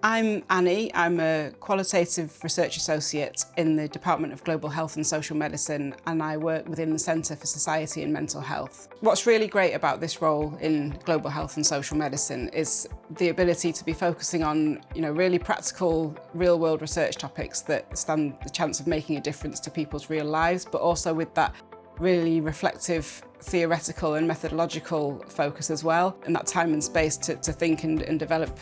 I'm Annie. I'm a qualitative research associate in the Department of Global Health and Social Medicine, and I work within the Centre for Society and Mental Health. What's really great about this role in global health and social medicine is the ability to be focusing on, really practical, real-world research topics that stand the chance of making a difference to people's real lives, but also with that really reflective, theoretical and methodological focus as well, and that time and space to think and develop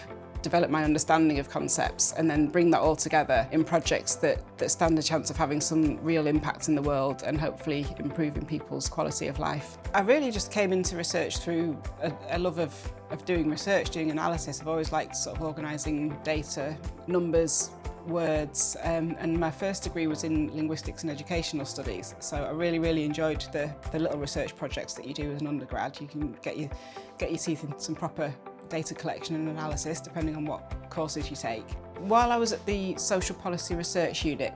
my understanding of concepts and then bring that all together in projects that stand a chance of having some real impact in the world and hopefully improving people's quality of life. I really just came into research through a love of doing research, doing analysis. I've always liked sort of organising data, numbers, words, and my first degree was in linguistics and educational studies. So I really enjoyed the little research projects that you do as an undergrad. You can get your teeth into some proper data collection and analysis, depending on what courses you take. While I was at the Social Policy Research Unit,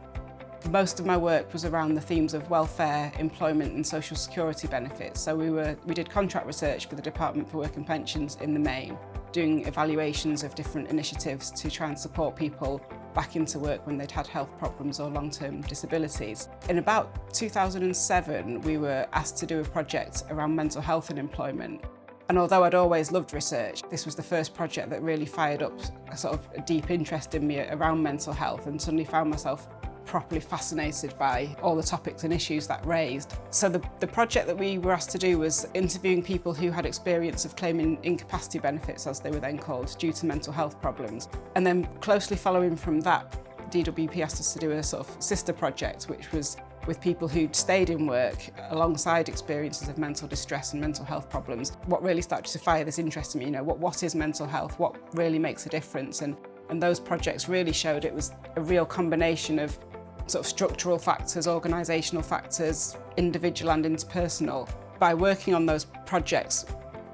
most of my work was around the themes of welfare, employment and social security benefits. So we did contract research for the Department for Work and Pensions in the main, doing evaluations of different initiatives to try and support people back into work when they'd had health problems or long-term disabilities. In about 2007, we were asked to do a project around mental health and employment. And although I'd always loved research, this was the first project that really fired up a deep interest in me around mental health, and suddenly found myself properly fascinated by all the topics and issues that raised. So the project that we were asked to do was interviewing people who had experience of claiming incapacity benefits, as they were then called, due to mental health problems. And then closely following from that, DWP asked us to do a sort of sister project, which was with people who'd stayed in work alongside experiences of mental distress and mental health problems. What really started to fire this interest in me, what is mental health? What really makes a difference? And those projects really showed it was a real combination of sort of structural factors, organisational factors, individual and interpersonal. By working on those projects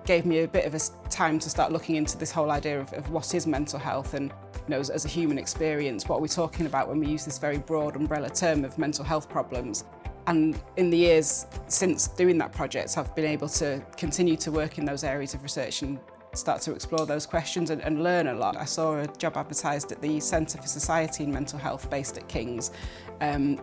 gave me a bit of a time to start looking into this whole idea of what is mental health, and as a human experience, what are we talking about when we use this very broad umbrella term of mental health problems. And in the years since doing that project, I've been able to continue to work in those areas of research and start to explore those questions and learn a lot. I saw a job advertised at the Centre for Society and Mental Health based at King's,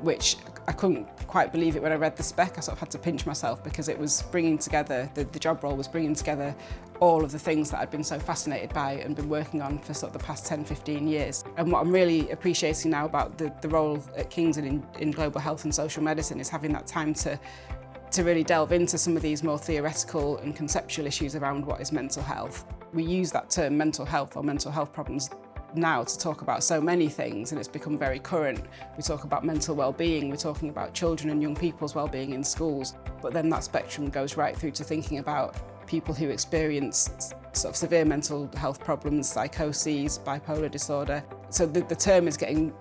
which I couldn't quite believe it when I read the spec. I sort of had to pinch myself because it was bringing together, the job role was bringing together all of the things that I'd been so fascinated by and been working on for sort of the past 10, 15 years. And what I'm really appreciating now about the role at King's and in global health and social medicine is having that time to really delve into some of these more theoretical and conceptual issues around what is mental health. We use that term mental health or mental health problems now to talk about so many things, and it's become very current. We talk about mental well-being, we're talking about children and young people's well-being in schools, but then that spectrum goes right through to thinking about people who experience sort of severe mental health problems, psychoses, bipolar disorder. So the term is getting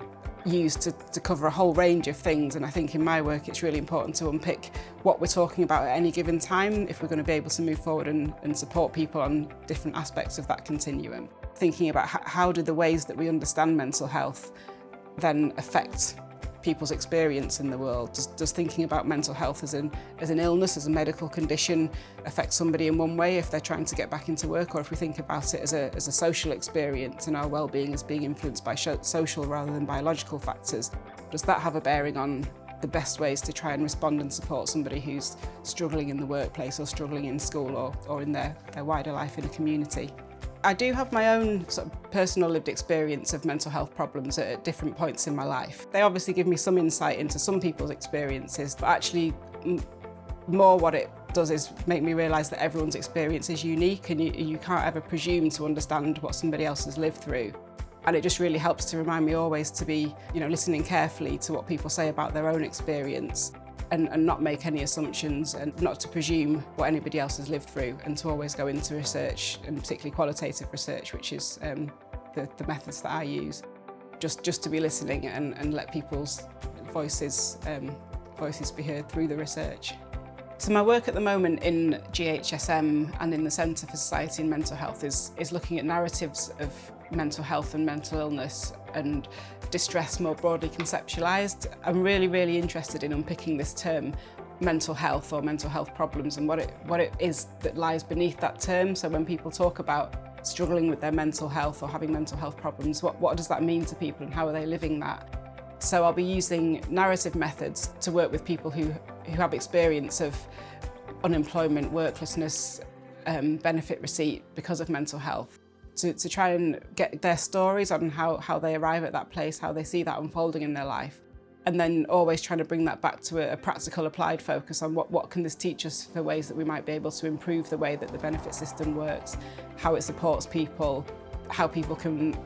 used to cover a whole range of things, and I think in my work it's really important to unpick what we're talking about at any given time if we're going to be able to move forward and support people on different aspects of that continuum. Thinking about how do the ways that we understand mental health then affect people's experience in the world. Does thinking about mental health as an illness, as a medical condition, affect somebody in one way if they're trying to get back into work, or if we think about it as a social experience and our well-being as being influenced by social rather than biological factors, does that have a bearing on the best ways to try and respond and support somebody who's struggling in the workplace or struggling in school or in their wider life in a community? I do have my own sort of personal lived experience of mental health problems at different points in my life. They obviously give me some insight into some people's experiences, but actually more what it does is make me realise that everyone's experience is unique, and you can't ever presume to understand what somebody else has lived through. And it just really helps to remind me always to be, listening carefully to what people say about their own experience, and not make any assumptions, and not to presume what anybody else has lived through, and to always go into research, and particularly qualitative research, which is the methods that I use. Just to be listening and let people's voices be heard through the research. So my work at the moment in GHSM and in the Centre for Society and Mental Health is looking at narratives of mental health and mental illness and distress more broadly conceptualised. I'm really interested in unpicking this term mental health or mental health problems and what it is that lies beneath that term. So when people talk about struggling with their mental health or having mental health problems. What does that mean to people and how are they living that? So I'll be using narrative methods to work with people who have experience of unemployment, worklessness, benefit receipt because of mental health, to try and get their stories on how they arrive at that place, how they see that unfolding in their life. And then always trying to bring that back to a practical applied focus on what can this teach us for ways that we might be able to improve the way that the benefit system works, how it supports people, how people can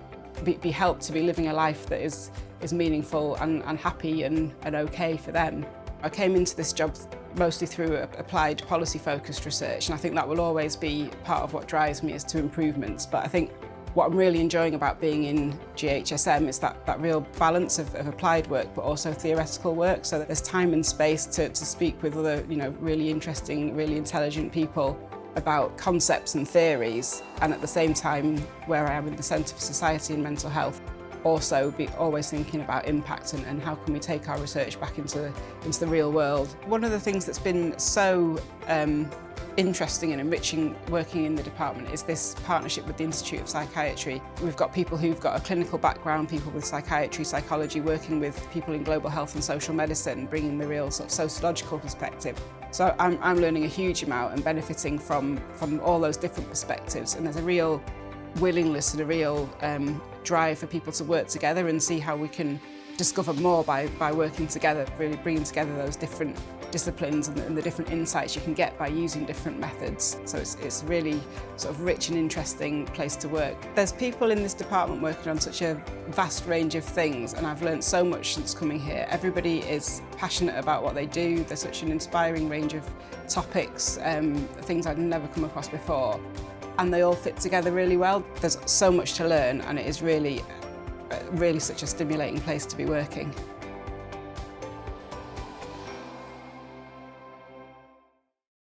be helped to be living a life that is meaningful and happy and okay for them. I came into this job mostly through applied policy-focused research, and I think that will always be part of what drives me as to improvements. But I think what I'm really enjoying about being in GHSM is that real balance of applied work but also theoretical work, so that there's time and space to speak with other really interesting, really intelligent people about concepts and theories, and at the same time, where I am in the Centre for Society and Mental Health, also be always thinking about impact and how can we take our research back into the real world. One of the things that's been so interesting and enriching working in the department is this partnership with the Institute of Psychiatry. We've got people who've got a clinical background, people with psychiatry, psychology, working with people in global health and social medicine, bringing the real sort of sociological perspective. So I'm learning a huge amount and benefiting from all those different perspectives, and there's a real willingness and a real drive for people to work together and see how we can discover more by working together, really bringing together those different disciplines and the different insights you can get by using different methods. So it's a really sort of rich and interesting place to work. There's people in this department working on such a vast range of things, and I've learned so much since coming here. Everybody is passionate about what they do. There's such an inspiring range of topics, things I'd never come across before, and they all fit together really well. There's so much to learn, and it is really such a stimulating place to be working.